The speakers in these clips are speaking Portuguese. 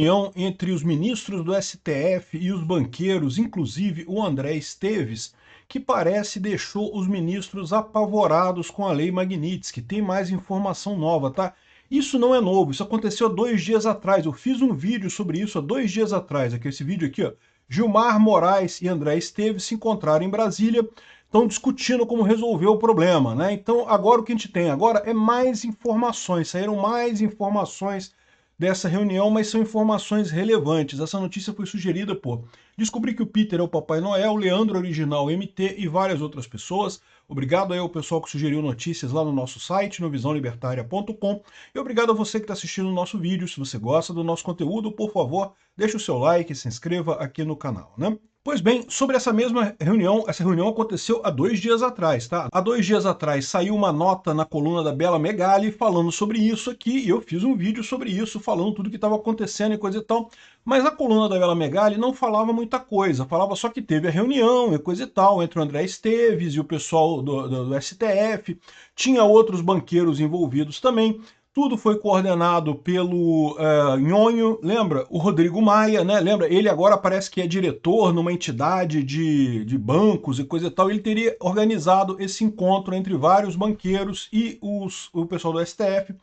Reunião entre os ministros do STF e os banqueiros, inclusive o André Esteves, que parece deixou os ministros apavorados com a lei Magnitsky. Tem mais informação nova, tá? Isso não é novo, isso aconteceu há 2 dias atrás. Eu fiz um vídeo sobre isso há 2 dias atrás. Aqui, esse vídeo aqui, ó. Gilmar Moraes e André Esteves se encontraram em Brasília, estão discutindo como resolver o problema, né? Então, agora o que a gente tem agora é mais informações, saíram mais informações dessa reunião, mas são informações relevantes. Essa notícia foi sugerida por Descobri que o Peter é o Papai Noel, Leandro Original MT e várias outras pessoas. Obrigado aí ao pessoal que sugeriu notícias lá no nosso site, no visãolibertaria.com. E obrigado a você que está assistindo o nosso vídeo. Se você gosta do nosso conteúdo, por favor, deixe o seu like e se inscreva aqui no canal, né? Pois bem, sobre essa mesma reunião, essa reunião aconteceu há 2 dias atrás, tá? Há 2 dias atrás saiu uma nota na coluna da Bela Megali falando sobre isso aqui, e eu fiz um vídeo sobre isso, falando tudo que estava acontecendo e coisa e tal, mas a coluna da Bela Megali não falava muita coisa, falava só que teve a reunião e coisa e tal, entre o André Esteves e o pessoal do STF, tinha outros banqueiros envolvidos também, tudo foi coordenado pelo Nhonho, lembra? O Rodrigo Maia, né? Lembra? Ele agora parece que é diretor numa entidade de bancos e coisa e tal. Ele teria organizado esse encontro entre vários banqueiros e o pessoal do STF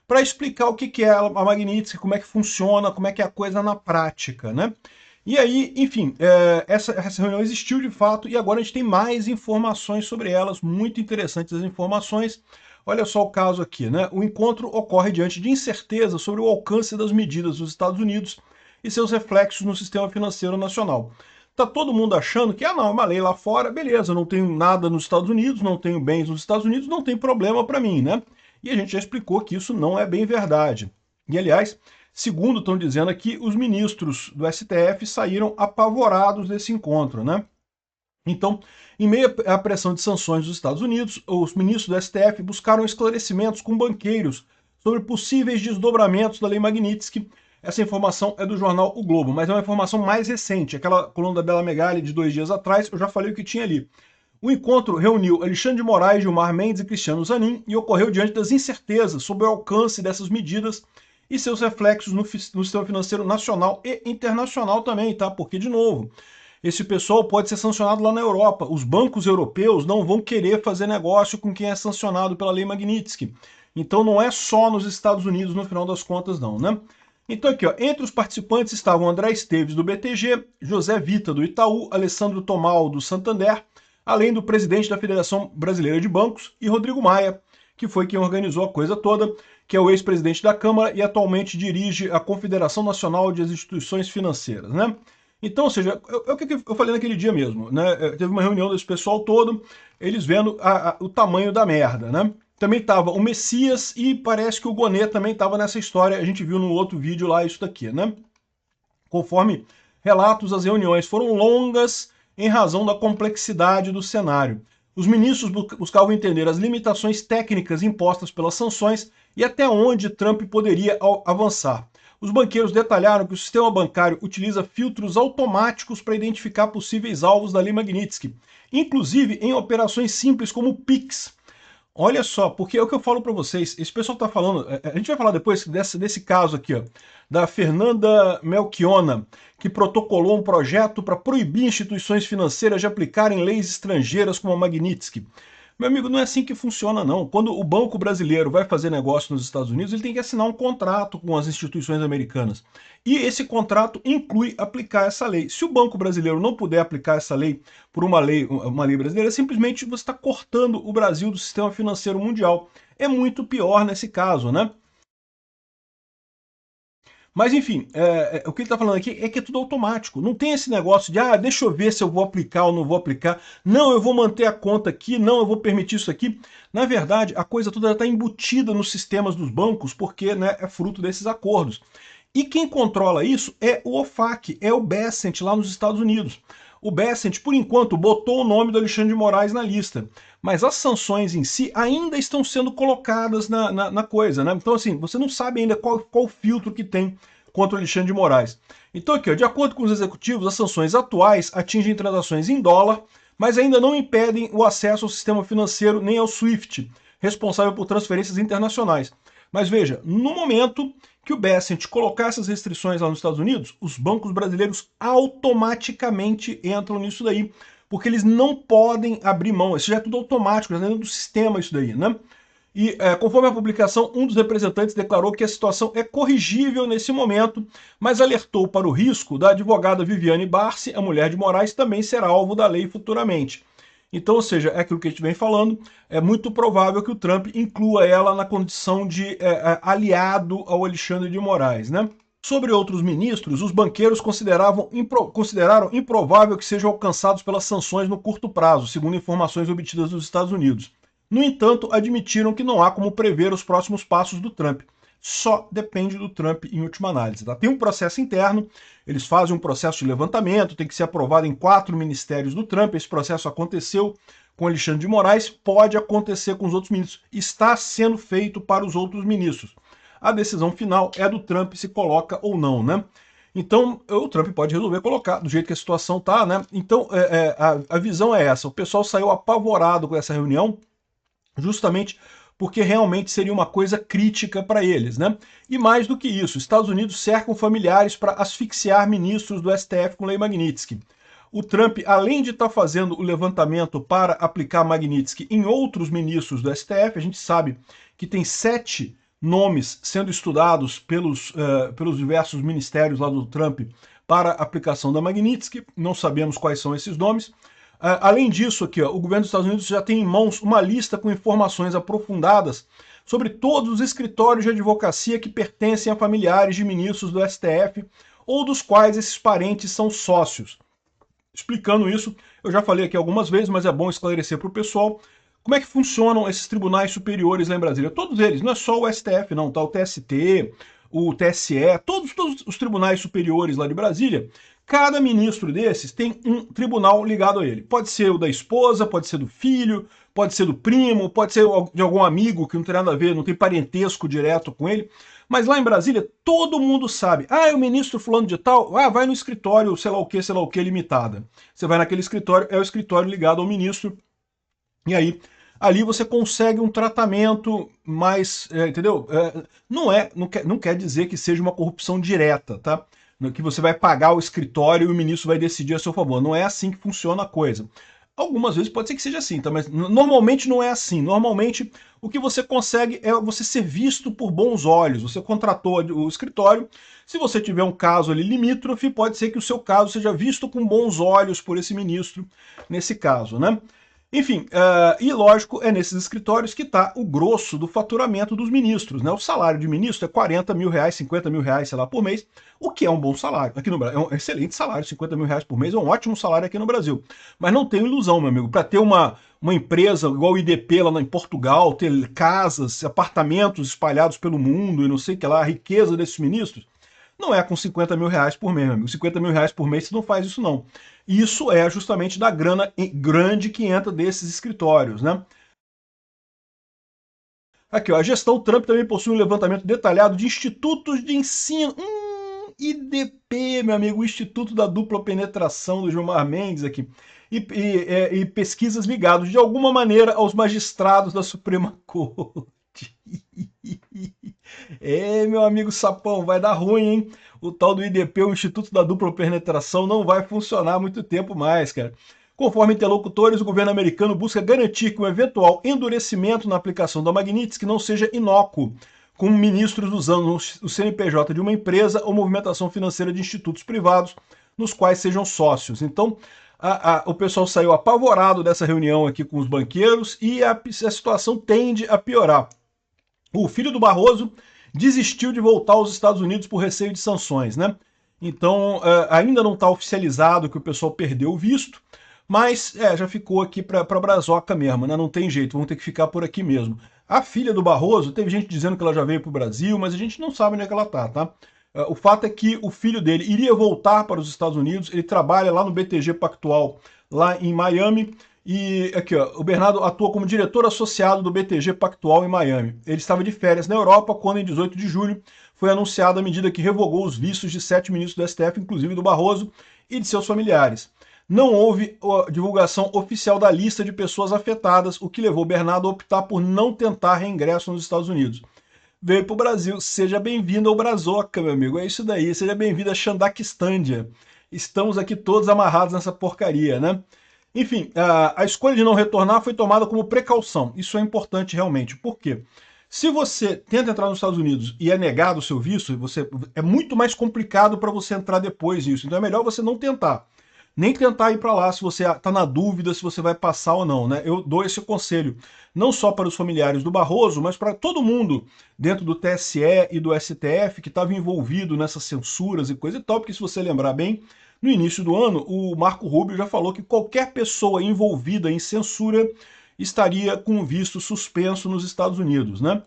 para explicar o que é a Magnitsky, como é que funciona, como é que é a coisa na prática, né? E aí, enfim, essa reunião existiu de fato e agora a gente tem mais informações sobre elas, muito interessantes as informações. Olha só o caso aqui, né? O encontro ocorre diante de incerteza sobre o alcance das medidas dos Estados Unidos e seus reflexos no sistema financeiro nacional. Tá todo mundo achando que, não, é uma lei lá fora, beleza, não tenho nada nos Estados Unidos, não tenho bens nos Estados Unidos, não tem problema para mim, né? E a gente já explicou que isso não é bem verdade. E, aliás, segundo estão dizendo aqui, os ministros do STF saíram apavorados desse encontro, né? Então, em meio à pressão de sanções dos Estados Unidos, os ministros do STF buscaram esclarecimentos com banqueiros sobre possíveis desdobramentos da Lei Magnitsky. Essa informação é do jornal O Globo, mas é uma informação mais recente. Aquela coluna da Bela Megali de 2 dias atrás, eu já falei o que tinha ali. O encontro reuniu Alexandre de Moraes, Gilmar Mendes e Cristiano Zanin e ocorreu diante das incertezas sobre o alcance dessas medidas e seus reflexos no sistema financeiro nacional e internacional também, tá? Porque, de novo, esse pessoal pode ser sancionado lá na Europa. Os bancos europeus não vão querer fazer negócio com quem é sancionado pela Lei Magnitsky. Então não é só nos Estados Unidos, no final das contas, não, né? Então aqui, ó, entre os participantes estavam André Esteves, do BTG, José Vita, do Itaú, Alessandro Tomal, do Santander, além do presidente da Federação Brasileira de Bancos, e Rodrigo Maia, que foi quem organizou a coisa toda, que é o ex-presidente da Câmara e atualmente dirige a Confederação Nacional de Instituições Financeiras, né? Então, ou seja, é o que eu falei naquele dia mesmo, né? Teve uma reunião desse pessoal todo, eles vendo o tamanho da merda, né? Também estava o Messias e parece que o Gonê também estava nessa história, a gente viu no outro vídeo lá isso daqui, né? Conforme relatos, as reuniões foram longas em razão da complexidade do cenário. Os ministros buscavam entender as limitações técnicas impostas pelas sanções e até onde Trump poderia avançar. Os banqueiros detalharam que o sistema bancário utiliza filtros automáticos para identificar possíveis alvos da Lei Magnitsky, inclusive em operações simples como o PIX. Olha só, porque é o que eu falo para vocês, esse pessoal está falando, a gente vai falar depois desse caso aqui, ó, da Fernanda Melchiona, que protocolou um projeto para proibir instituições financeiras de aplicarem leis estrangeiras como a Magnitsky. Meu amigo, não é assim que funciona, não. Quando o Banco Brasileiro vai fazer negócio nos Estados Unidos, ele tem que assinar um contrato com as instituições americanas. E esse contrato inclui aplicar essa lei. Se o Banco Brasileiro não puder aplicar essa lei por uma lei brasileira, simplesmente você está cortando o Brasil do sistema financeiro mundial. É muito pior nesse caso, né? Mas enfim, o que ele está falando aqui é que é tudo automático. Não tem esse negócio de, deixa eu ver se eu vou aplicar ou não vou aplicar. Não, eu vou manter a conta aqui. Não, eu vou permitir isso aqui. Na verdade, a coisa toda está embutida nos sistemas dos bancos, porque, né, é fruto desses acordos. E quem controla isso é o OFAC, é o Bessent lá nos Estados Unidos. O Bessent, por enquanto, botou o nome do Alexandre de Moraes na lista, mas as sanções em si ainda estão sendo colocadas na coisa, né? Então, assim, você não sabe ainda qual filtro que tem contra o Alexandre de Moraes. Então, aqui, ó, de acordo com os executivos, as sanções atuais atingem transações em dólar, mas ainda não impedem o acesso ao sistema financeiro nem ao SWIFT, responsável por transferências internacionais. Mas veja, no momento que o Bessent colocar essas restrições lá nos Estados Unidos, os bancos brasileiros automaticamente entram nisso daí, porque eles não podem abrir mão, isso já é tudo automático, já é dentro do sistema isso daí, né? E, conforme a publicação, um dos representantes declarou que a situação é corrigível nesse momento, mas alertou para o risco da advogada Viviane Barsi, a mulher de Moraes, também ser alvo da lei futuramente. Então, ou seja, é aquilo que a gente vem falando, é muito provável que o Trump inclua ela na condição de aliado ao Alexandre de Moraes, né? Sobre outros ministros, os banqueiros consideraram improvável que sejam alcançados pelas sanções no curto prazo, segundo informações obtidas dos Estados Unidos. No entanto, admitiram que não há como prever os próximos passos do Trump. Só depende do Trump em última análise. Tá? Tem um processo interno, eles fazem um processo de levantamento, tem que ser aprovado em 4 ministérios do Trump. Esse processo aconteceu com Alexandre de Moraes, pode acontecer com os outros ministros. Está sendo feito para os outros ministros. A decisão final é do Trump se coloca ou não, né? Então, o Trump pode resolver colocar do jeito que a situação tá, né? Então, a visão é essa. O pessoal saiu apavorado com essa reunião, justamente porque realmente seria uma coisa crítica para eles, né? E mais do que isso, Estados Unidos cercam familiares para asfixiar ministros do STF com lei Magnitsky. O Trump, além de estar fazendo o levantamento para aplicar Magnitsky em outros ministros do STF, a gente sabe que tem 7 nomes sendo estudados pelos diversos ministérios lá do Trump para aplicação da Magnitsky, não sabemos quais são esses nomes. Além disso, aqui, ó, o governo dos Estados Unidos já tem em mãos uma lista com informações aprofundadas sobre todos os escritórios de advocacia que pertencem a familiares de ministros do STF ou dos quais esses parentes são sócios. Explicando isso, eu já falei aqui algumas vezes, mas é bom esclarecer para o pessoal como é que funcionam esses tribunais superiores lá em Brasília. Todos eles, não é só o STF não, tá? O TST, o TSE, todos os tribunais superiores lá de Brasília, cada ministro desses tem um tribunal ligado a ele. Pode ser o da esposa, pode ser do filho, pode ser do primo, pode ser de algum amigo que não tem nada a ver, não tem parentesco direto com ele. Mas lá em Brasília, todo mundo sabe. Ah, é o ministro fulano de tal? Ah, vai no escritório, sei lá o que, limitada. Você vai naquele escritório, é o escritório ligado ao ministro. E aí, ali você consegue um tratamento mais, entendeu? Não quer dizer que seja uma corrupção direta, tá? Que você vai pagar o escritório e o ministro vai decidir a seu favor. Não é assim que funciona a coisa. Algumas vezes pode ser que seja assim, tá? Mas normalmente não é assim. Normalmente o que você consegue é você ser visto por bons olhos. Você contratou o escritório. Se você tiver um caso ali limítrofe, pode ser que o seu caso seja visto com bons olhos por esse ministro, nesse caso, né? Enfim, e lógico, é nesses escritórios que está o grosso do faturamento dos ministros, né? O salário de ministro é 40 mil reais, 50 mil reais, sei lá, por mês, o que é um bom salário. Aqui no Brasil, é um excelente salário, 50 mil reais por mês é um ótimo salário aqui no Brasil. Mas não tenho ilusão, meu amigo, para ter uma empresa igual o IDP lá em Portugal, ter casas, apartamentos espalhados pelo mundo e não sei o que lá, a riqueza desses ministros, não é com 50 mil reais por mês, meu amigo. 50 mil reais por mês você não faz isso, não. Isso é justamente da grana grande que entra desses escritórios, né? Aqui, ó, a gestão Trump também possui um levantamento detalhado de institutos de ensino. IDP, meu amigo, o Instituto da Dupla Penetração do Gilmar Mendes aqui. E pesquisas ligadas, de alguma maneira, aos magistrados da Suprema Corte. Meu amigo Sapão, vai dar ruim, hein? O tal do IDP, o Instituto da Dupla Penetração, não vai funcionar muito tempo mais, cara. Conforme interlocutores, o governo americano busca garantir que um eventual endurecimento na aplicação da Magnitsky não seja inócuo, com ministros usando o CNPJ de uma empresa ou movimentação financeira de institutos privados, nos quais sejam sócios. Então, o pessoal saiu apavorado dessa reunião aqui com os banqueiros e a situação tende a piorar. O filho do Barroso desistiu de voltar aos Estados Unidos por receio de sanções, né? Então, ainda não está oficializado que o pessoal perdeu o visto, mas já ficou aqui para Brazoca mesmo, né? Não tem jeito, vão ter que ficar por aqui mesmo. A filha do Barroso, teve gente dizendo que ela já veio para o Brasil, mas a gente não sabe onde é que ela tá? O fato é que o filho dele iria voltar para os Estados Unidos, ele trabalha lá no BTG Pactual, lá em Miami, e aqui, ó, o Bernardo atua como diretor associado do BTG Pactual em Miami. Ele estava de férias na Europa quando, em 18 de julho, foi anunciada a medida que revogou os vistos de 7 ministros do STF, inclusive do Barroso, e de seus familiares. Não houve divulgação oficial da lista de pessoas afetadas, o que levou Bernardo a optar por não tentar reingresso nos Estados Unidos. veio para o Brasil. Seja bem-vindo ao Brazoca, meu amigo. É isso daí. Seja bem-vindo a Xandaquistândia. Estamos aqui todos amarrados nessa porcaria, né? Enfim, a escolha de não retornar foi tomada como precaução. Isso é importante realmente. Por quê? Se você tenta entrar nos Estados Unidos e é negado o seu visto, é muito mais complicado para você entrar depois disso. Então é melhor você não tentar. Nem tentar ir para lá se você está na dúvida se você vai passar ou não, né? Eu dou esse conselho não só para os familiares do Barroso, mas para todo mundo dentro do TSE e do STF que estava envolvido nessas censuras e coisa e tal, porque se você lembrar bem, no início do ano, o Marco Rubio já falou que qualquer pessoa envolvida em censura estaria com o visto suspenso nos Estados Unidos, né?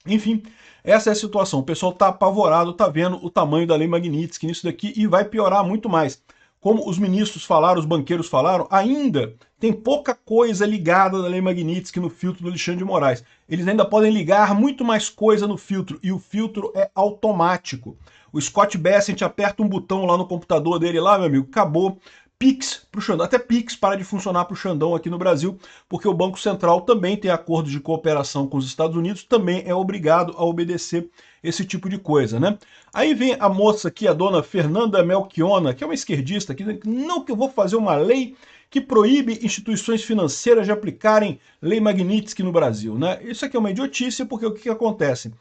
Enfim, essa é a situação. O pessoal está apavorado, está vendo o tamanho da Lei Magnitsky nisso daqui e vai piorar muito mais. Como os ministros falaram, os banqueiros falaram, ainda tem pouca coisa ligada da Lei Magnitsky no filtro do Alexandre de Moraes. Eles ainda podem ligar muito mais coisa no filtro, e o filtro é automático. O Scott Bessent aperta um botão lá no computador dele, lá, meu amigo, acabou. Pix para o Xandão, até Pix para de funcionar para o Xandão aqui no Brasil, porque o Banco Central também tem acordos de cooperação com os Estados Unidos, também é obrigado a obedecer esse tipo de coisa, né? Aí vem a moça aqui, a dona Fernanda Melchiona, que é uma esquerdista, que não que eu vou fazer uma lei que proíbe instituições financeiras de aplicarem lei Magnitsky no Brasil, né? Isso aqui é uma idiotice, porque o que acontece?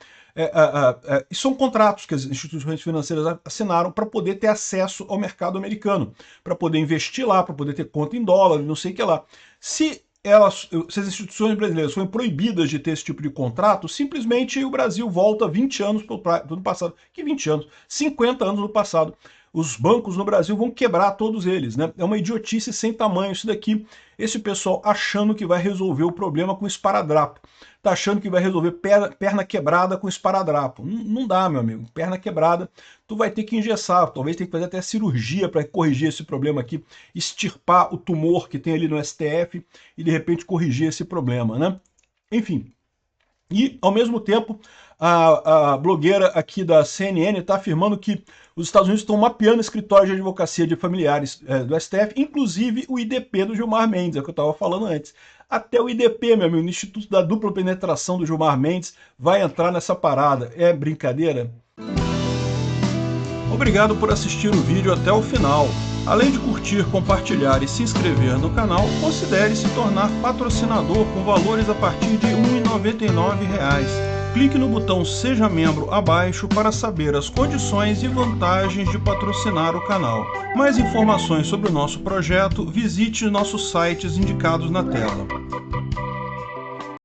São contratos que as instituições financeiras assinaram para poder ter acesso ao mercado americano, para poder investir lá, para poder ter conta em dólar, não sei o que lá. Se as instituições brasileiras forem proibidas de ter esse tipo de contrato, simplesmente o Brasil volta 20 anos do passado. Que 20 anos? 50 anos no passado. Os bancos no Brasil vão quebrar todos eles, né? É uma idiotice sem tamanho isso daqui. Esse pessoal achando que vai resolver o problema com esparadrapo. Tá achando que vai resolver perna quebrada com esparadrapo. Não dá, meu amigo. Perna quebrada, tu vai ter que engessar. Talvez tenha que fazer até cirurgia para corrigir esse problema aqui. Extirpar o tumor que tem ali no STF e de repente corrigir esse problema, né? Enfim. E, ao mesmo tempo, a blogueira aqui da CNN está afirmando que os Estados Unidos estão mapeando escritórios de advocacia de familiares do STF, inclusive o IDP do Gilmar Mendes, é o que eu estava falando antes. Até o IDP, meu amigo, o Instituto da Dupla Penetração do Gilmar Mendes, vai entrar nessa parada. É brincadeira? Obrigado por assistir o vídeo até o final. Além de curtir, compartilhar e se inscrever no canal, considere se tornar patrocinador com valores a partir de R$ 1,99. Clique no botão Seja Membro abaixo para saber as condições e vantagens de patrocinar o canal. Mais informações sobre o nosso projeto, visite nossos sites indicados na tela.